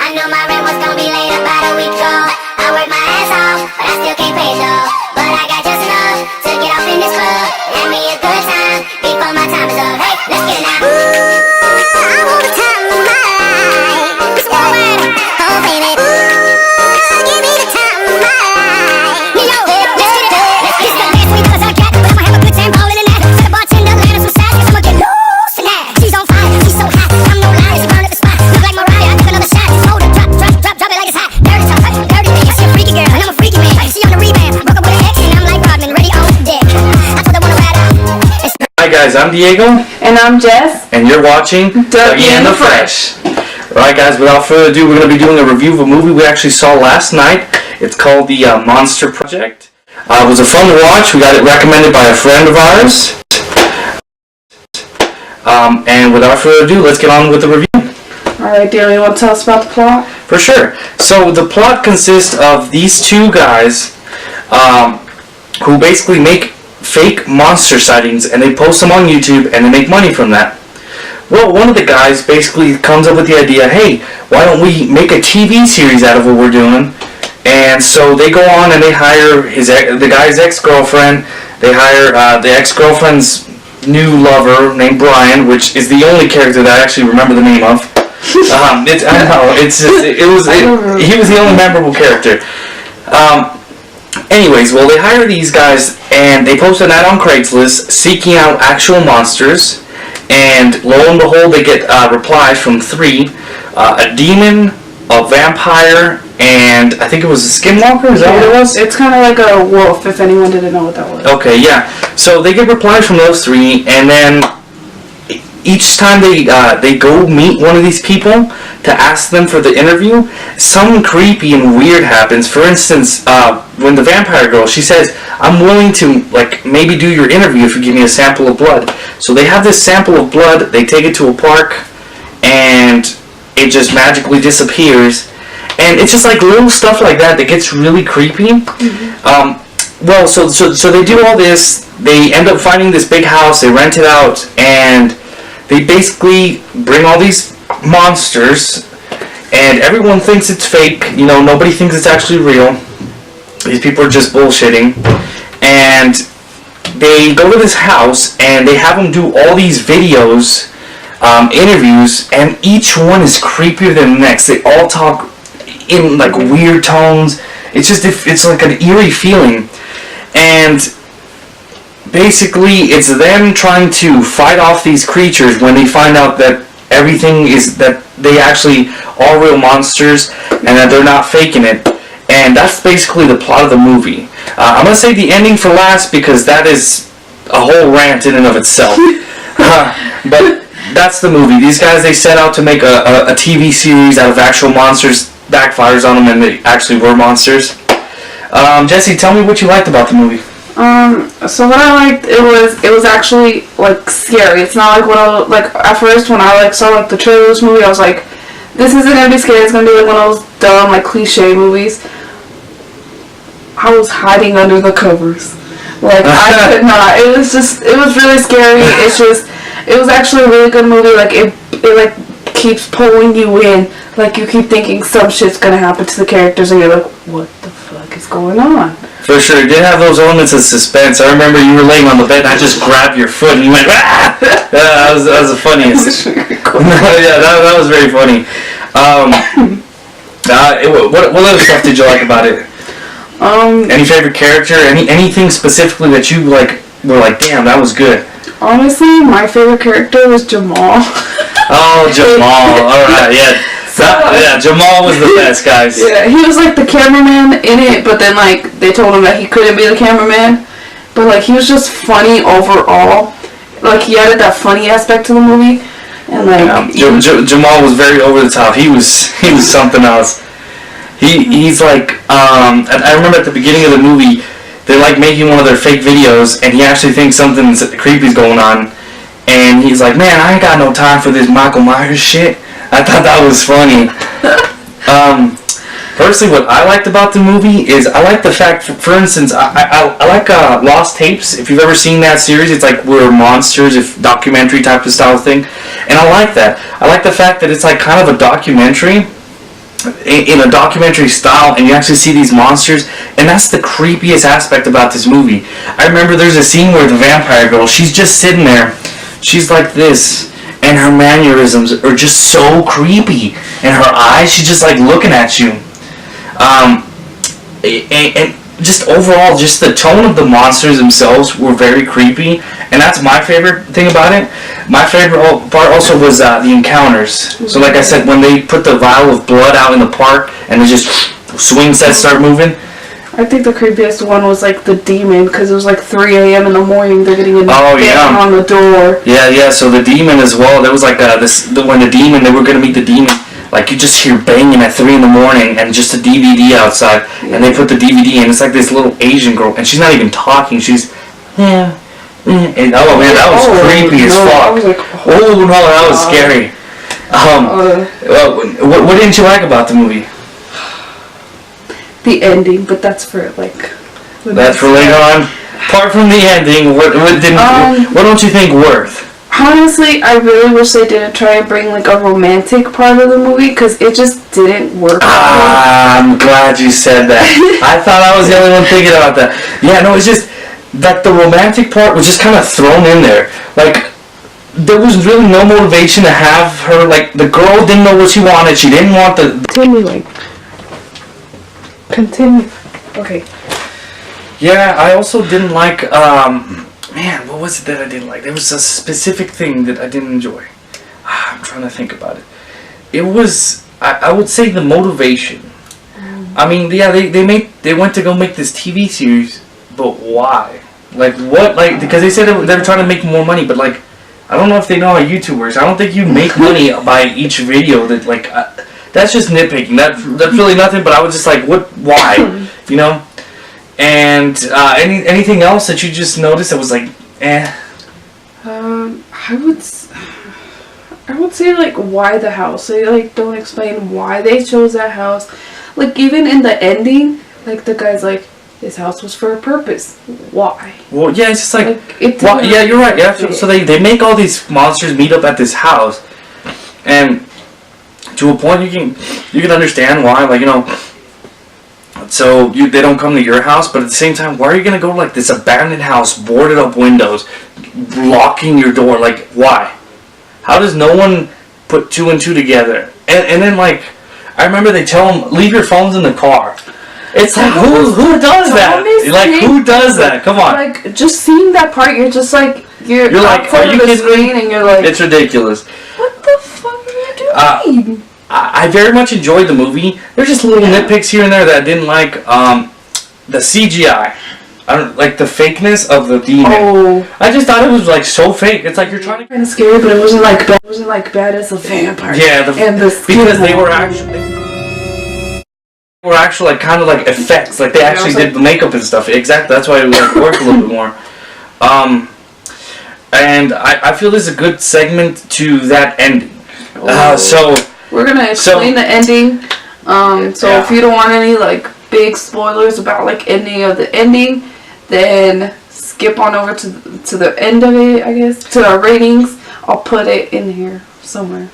I knew my rent was gonna be late about a week ago. I worked my ass off, but I still can't pay it though. But I got just enough to get off in this club. Have me a good time before my time is up. Hey, let's get it now. Ooh, I want the time of my life. It's going, oh baby. Ooh, give me the time of my life. You know, let's get it. Let's get it. Dance with cause I got, but I'ma have a good time ballin' in that. Set a bartender, land her some sides, cause I'ma get loose in that. She's on fire, she's so hot, I'm no liar, she burn up the spot. Look like Mariah, I took another shot. Hold her, drop it like it's hot. Dirty talk, dirty man, she a freaky girl, and I'm a freaky man. She on the rebound, broke up with an ex, and I'm like Rodman, ready on deck. I told her wanna ride out. Hi guys, I'm Diego. And I'm Jess. And you're watching Dougie and the Fresh. Alright guys, without further ado, we're going to be doing a review of a movie we actually saw last night. It's called The Monster Project. It was a fun watch. We got it recommended by a friend of ours. And without further ado, let's get on with the review. Alright, Diego, you want to tell us about the plot? For sure. So the plot consists of these two guys who basically make fake monster sightings and they post them on YouTube and they make money from that. Well, one of the guys basically comes up with the idea, hey, why don't we make a TV series out of what we're doing? And so they go on and they hire the guy's ex-girlfriend. They hire the ex-girlfriend's new lover named Brian, which is the only character that I actually remember the name of. He was the only memorable character. Anyways, well, they hire these guys and they post an ad on Craigslist seeking out actual monsters, and lo and behold, they get replies from three: a demon, a vampire, and I think it was a skinwalker. Is that what it was? It's kind of like a wolf, if anyone didn't know what that was. Okay, yeah. So they get replies from those three, and then each time they go meet one of these people to ask them for the interview, something creepy and weird happens. For instance, when the vampire girl, she says, I'm willing to maybe do your interview if you give me a sample of blood. So they have this sample of blood, they take it to a park, and it just magically disappears. And it's just like little stuff like that gets really creepy. Mm-hmm. So they do all this, they end up finding this big house, they rent it out, and they basically bring all these monsters, and everyone thinks it's fake. You know, nobody thinks it's actually real. These people are just bullshitting. And they go to this house, and they have them do all these videos, interviews, and each one is creepier than the next. They all talk in weird tones. It's like an eerie feeling. And basically, it's them trying to fight off these creatures when they find out that that they actually are real monsters and that they're not faking it. And that's basically the plot of the movie. I'm going to save the ending for last because that is a whole rant in and of itself. But that's the movie. These guys, they set out to make a TV series out of actual monsters, backfires on them, and they actually were monsters. Jesse, tell me what you liked about the movie. So what I liked, it was actually scary. It's not like at first when I saw the trailer of this movie, I was like, this isn't gonna be scary. It's gonna be one of those dumb cliche movies. I was hiding under the covers. I could not. It was really scary. It was actually a really good movie. It keeps pulling you in. You keep thinking some shit's gonna happen to the characters, and you're like, what the fuck is going on? For sure, it did have those elements of suspense. I remember you were laying on the bed and I just grabbed your foot and you went, ah! That was the funniest. Yeah, that was very funny. What other stuff did you like about it? Any favorite character? Anything specifically that you were like, damn, that was good? Honestly, my favorite character was Jamal. Oh, Jamal. Alright, yeah. Jamal was the best, guys. Yeah, he was the cameraman in it, but then they told him that he couldn't be the cameraman. But he was just funny overall. He added that funny aspect to the movie. And Jamal was very over the top. He was something else. He's I remember at the beginning of the movie, they're making one of their fake videos, and he actually thinks something creepy's going on, and he's like, man, I ain't got no time for this Michael Myers shit. I thought that was funny. Personally, what I liked about the movie is I like the fact, for instance, I like Lost Tapes. If you've ever seen that series, it's we're monsters, documentary type of style thing, and I like that. I like the fact that it's kind of a documentary in a documentary style, and you actually see these monsters, and that's the creepiest aspect about this movie. I remember there's a scene where the vampire girl, she's just sitting there, she's like this, and her mannerisms are just so creepy, and her eyes, she's just like looking at you. And just overall, just the tone of the monsters themselves were very creepy, and that's my favorite thing about it. My favorite part also was the encounters. So like I said, when they put the vial of blood out in the park, and they just swing sets start moving. I think the creepiest one was like the demon, because it was like 3 a.m. in the morning. They're getting on the door. Yeah. So the demon as well. There was like when the demon, they were gonna meet the demon. Like, you just hear banging at 3 in the morning and just a DVD outside, and they put the DVD in. It's like this little Asian girl, and she's not even talking. She's, and oh man, that was creepy as fuck. Was like, oh no, that was scary. What didn't you like about the movie? The ending, but that's for like. That's for later on. Apart from the ending, what don't you think worth? Honestly, I really wish they didn't try and bring like a romantic part of the movie, because it just didn't work. I'm glad you said that. I thought I was the only one thinking about that. Yeah, no, it's just that the romantic part was just kind of thrown in there. Like, there was really no motivation to have her, like, the girl didn't know what she wanted. She didn't want the... Continue. Okay. Yeah, I also didn't like, man, what was it that I didn't like? There was a specific thing that I didn't enjoy. I'm trying to think about it. It was, I would say, the motivation. I mean, yeah, they went to go make this TV series, but why? Like, what? Like, because they said they were trying to make more money, but like, I don't know if they know how YouTube works. I don't think you make money by each video. That like, that's just nitpicking. That's really nothing. But I was just like, what? Why? You know? And anything else that you just noticed that was like, eh? I would say like, why the house? They like don't explain why they chose that house. Like, even in the ending, like the guy's like, this house was for a purpose. Why? Well, yeah, it's just like yeah, you're right. Yeah, so they make all these monsters meet up at this house, and to a point you can understand why, like, you know. So they don't come to your house, but at the same time, why are you gonna go to like this abandoned house, boarded up windows, locking your door? Like, why? How does no one put 2 and 2 together? And then, like, I remember they tell them, leave your phones in the car. It's like, who does that? Like, who does that? Come on. Like, just seeing that part, you're just like, you're like, are you kidding me? And you're like, it's ridiculous. What the fuck are you doing? I very much enjoyed the movie. There's just little nitpicks here and there that I didn't like. The CGI. I don't like the fakeness of the demon. Oh. I just thought it was like so fake. It's like you're trying to kind of scary, but it wasn't like bad. It wasn't like bad as a vampire. Yeah, because they were actually like kind of like effects. Like they actually did the makeup and stuff. Exactly. That's why it like worked a little bit more. And I feel there's a good segment to that ending. So we're gonna explain the ending. So if you don't want any like big spoilers about like ending of the ending, then skip on over to the end of it, I guess, to our ratings. I'll put it in here somewhere.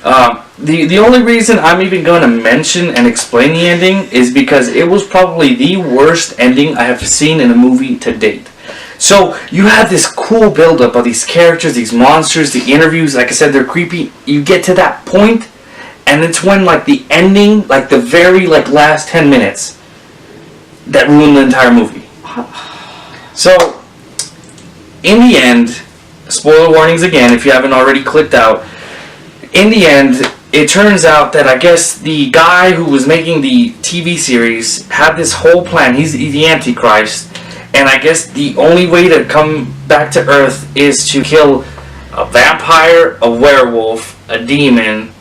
The only reason I'm even going to mention and explain the ending is because it was probably the worst ending I have seen in a movie to date. So you have this cool build-up of these characters, these monsters, the interviews. Like I said, they're creepy. You get to that point, and it's when like the ending, like the very like last 10 minutes, that ruined the entire movie. So in the end, spoiler warnings again if you haven't already clicked out. In the end, it turns out that I guess the guy who was making the TV series had this whole plan. He's the Antichrist. And I guess the only way to come back to Earth is to kill a vampire, a werewolf, a demon,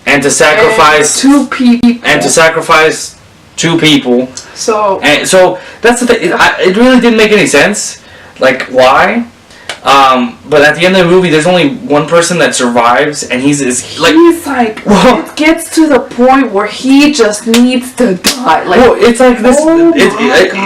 and to sacrifice two people. So that's the thing. It really didn't make any sense. Like, why? But at the end of the movie, there's only one person that survives, and he's like, it gets to the point where he just needs to die. Like, well, it's like this.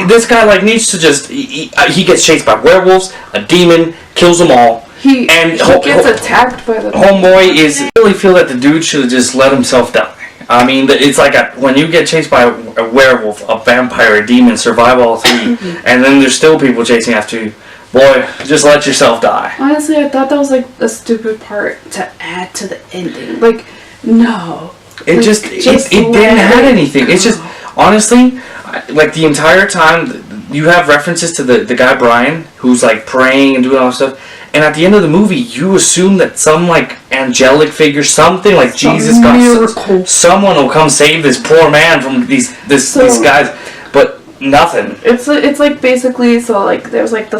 This guy like needs to just. He gets chased by werewolves, a demon, kills them all. He gets attacked by the homeboy. I really feel that the dude should have just let himself die. I mean, it's like when you get chased by a werewolf, a vampire, a demon, survive all three, and then there's still people chasing after you. Boy, just let yourself die. Honestly, I thought that was like a stupid part to add to the ending. Like, no. It Like, just it didn't have anything. It's just, honestly, like the entire time, you have references to the guy Brian, who's like praying and doing all that stuff. And at the end of the movie, you assume that some like angelic figure, something like Jesus, miracle. someone will come save this poor man from these guys, but nothing. It's like basically, so like there's like the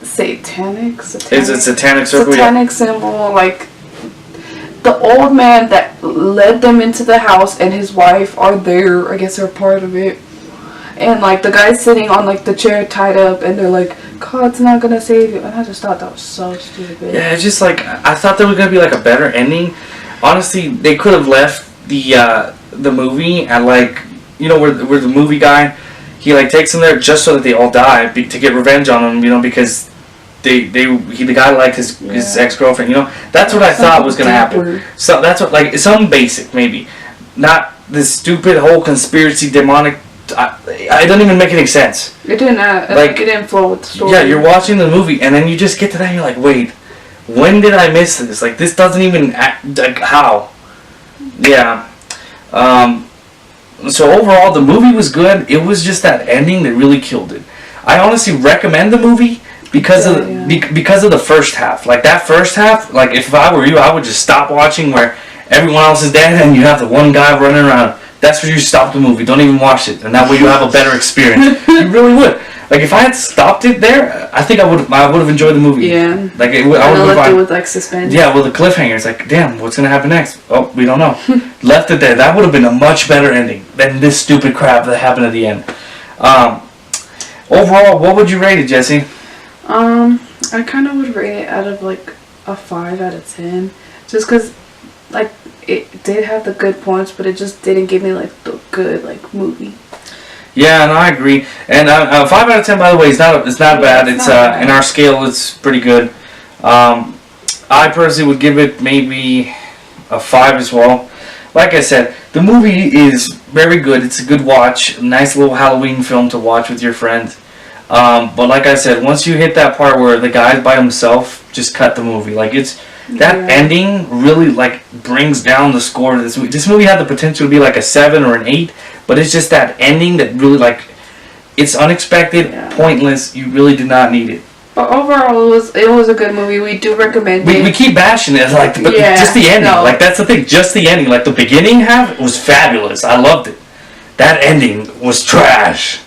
satanic It's a satanic circle. Satanic symbol, like the old man that led them into the house and his wife are there. I guess they're part of it. And like the guy's sitting on like the chair tied up, and they're like, "God's not gonna save you." And I just thought that was so stupid. Yeah, it's just like I thought there was gonna be like a better ending. Honestly, they could have left the movie at like, you know, where the movie guy, he like takes them there just so that they all die to get revenge on them, you know, because the guy liked his ex-girlfriend, you know. That's what I thought was gonna happen. So that's what, like, some basic maybe, not this stupid whole conspiracy demonic. It doesn't even make any sense. It didn't like it didn't flow with the story. Yeah, you're watching the movie and then you just get to that and you're like, wait, when did I miss this? Like, this doesn't even act, like, how? Yeah. So overall, the movie was good. It was just that ending that really killed it. I honestly recommend the movie because because of the first half. Like, that first half, like, if I were you, I would just stop watching where everyone else is dead and you have the one guy running around. That's where you stop the movie. Don't even watch it, and that way you have a better experience. You really would. Like, if I had stopped it there, I think I would have enjoyed the movie. Yeah. Like, I would have left it with like suspense. Yeah, well, the cliffhanger is like, damn, what's gonna happen next? Oh, we don't know. Left it there. That would have been a much better ending than this stupid crap that happened at the end. Overall, what would you rate it, Jesse? I kind of would rate it out of like a 5 out of 10, just because like it did have the good points, but it just didn't give me like the good like movie. Yeah, and I agree. And 5 out of 10, by the way, it's not bad. It's bad. in our scale, it's pretty good. I personally would give it maybe a 5 as well. Like I said, the movie is very good. It's a good watch. A nice little Halloween film to watch with your friends. But like I said, once you hit that part where the guy's by himself, just cut the movie. Like, it's that ending really like brings down the score of this movie. This movie had the potential to be like a 7 or an 8, but it's just that ending that really, like, it's unexpected, pointless. You really did not need it. But overall, it was a good movie. We do recommend it. We keep bashing it, like, but just the ending. No. Like, that's the thing. Just the ending. Like, the beginning half was fabulous. I loved it. That ending was trash.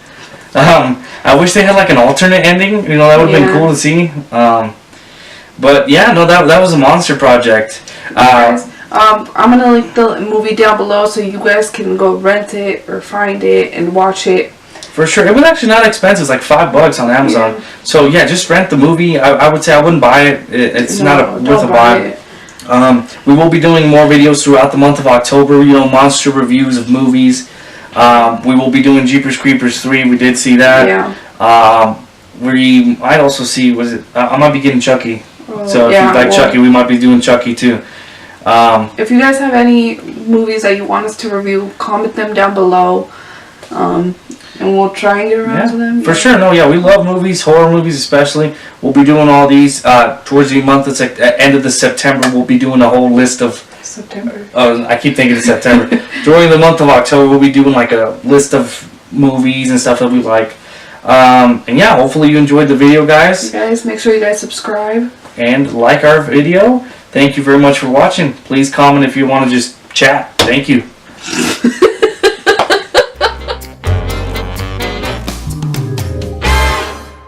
I wish they had like an alternate ending. You know, that would have been cool to see. But yeah, no, that was a monster project. I'm gonna link the movie down below so you guys can go rent it or find it and watch it. For sure, it was actually not expensive. It's like $5 on Amazon. Yeah. So yeah, just rent the movie. I would say I wouldn't buy it. It's not worth a buy. We will be doing more videos throughout the month of October. You know, monster reviews of movies. We will be doing Jeepers Creepers 3. We did see that. Yeah. We might also see. I might be getting Chucky. So if you like Chucky, we might be doing Chucky too. If you guys have any movies that you want us to review, comment them down below, and we'll try and get around to them. For sure. No, we love movies, horror movies especially. We'll be doing all these towards the month. It's like end of the September. We'll be doing a whole list of September. Oh, I keep thinking it's September. During the month of October, we'll be doing like a list of movies and stuff that we like. And yeah, hopefully you enjoyed the video, guys. You guys, make sure you guys subscribe and like our video. Thank you very much for watching. Please comment if you want to just chat. Thank you.